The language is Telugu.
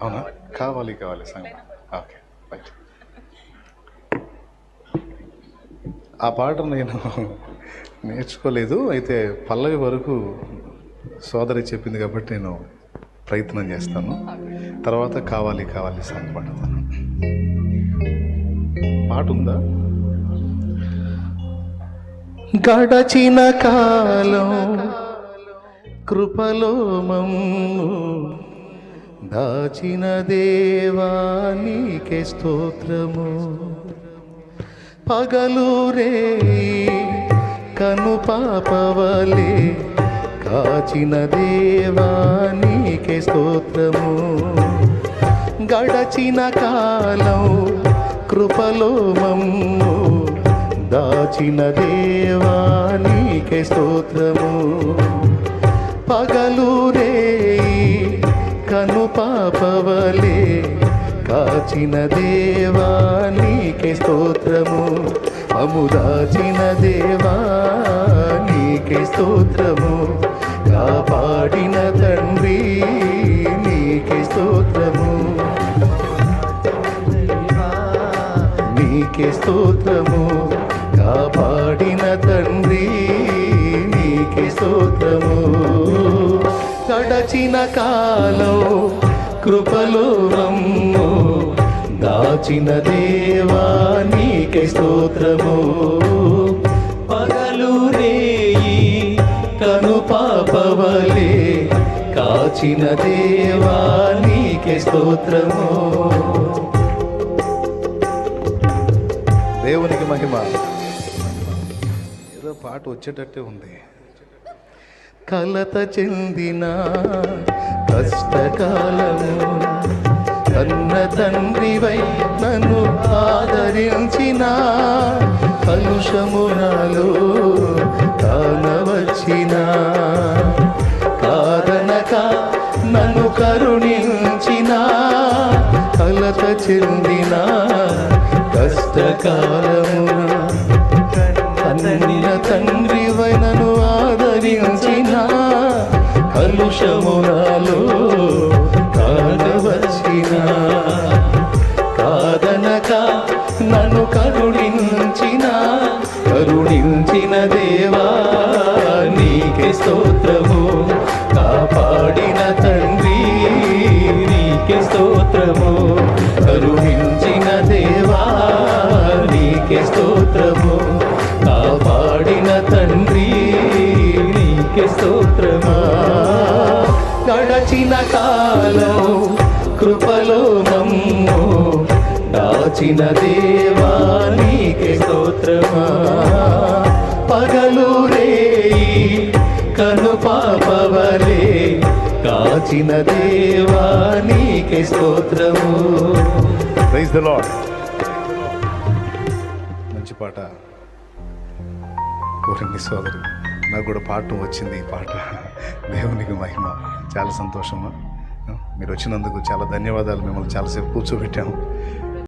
అవునా? కావాలి కావాలి సాంగ్. Okay right. ఆ పాట నేను నేర్చుకోలేదు, అయితే పల్లవి వరకు సోదరి చెప్పింది కాబట్టి నేను ప్రయత్నం చేస్తాను. తర్వాత కావాలి కావాలి సాంగ్ పాడతాను. పాట ఉందా? గడచిన కాలం కృపలో మమ్ము దాచిన దేవా నీకే స్తోత్రము. పగలు రేయి కను పాపవలే కాచిన దేవా నీకే స్తోత్రము. గడచిన కాలం కృపలో మమ్ము దాచిన దేవా నీకే స్తోత్రము. పగలు రేయి కను పాపవలే కాచిన దేవా నీకే స్తోత్రము. అముదాచిన దేవా నీకే స్తోత్రము. కాపాడిన తండ్రి నీకే స్తోత్రము. నీకే స్తోత్రము. కాపాడిన తండ్రి నీకే స్తోత్రము. గడచిన కాలం కృపలో మమ్ము దాచిన దేవా నీకే స్తోత్రము. పగలు రేయి కను పాపవలే కాచిన దేవా నీకే స్తోత్రము. దేవునికి మహిమ. ఏదో పాట వచ్చేటట్టే ఉంది. కలత చెందిన కష్టకాలము కన్న తండ్రివై నన్ను ఆదరించిన కలుషమునాలో కానవచ్చిన కారణక నన్ను కరుణించిన కలత చెందిన కష్టకాలమున కన్న తండ్రివై నన్ను ఆదరించిన కలుషమునాలో కానవచ్చిన కాదనక నన్ను కరుణించిన దేవా నీకే స్తోత్రము. కాపాడిన తండ్రి నీకే స్తోత్రము. కరుణించిన దేవా నీకే స్తోత్రము. కాపాడిన తండ్రి నీకే స్తోత్రమా. గడచిన కాలం కృపలో మమ్ము దాచిన దేవా నీకే స్తోత్రమా. పగలు రేయి కను పాపవలే కాచిన దేవా నీకే స్తోత్రము. Praise the Lord. మంచి పాట కోరింది సోదరు. నాకు కూడా పాడటం వచ్చింది ఈ పాట. దేవునికి మహిమ. చాలా సంతోషమా. మీరు వచ్చినందుకు చాలా ధన్యవాదాలు. మిమ్మల్ని చాలాసేపు కూర్చోబెట్టాము.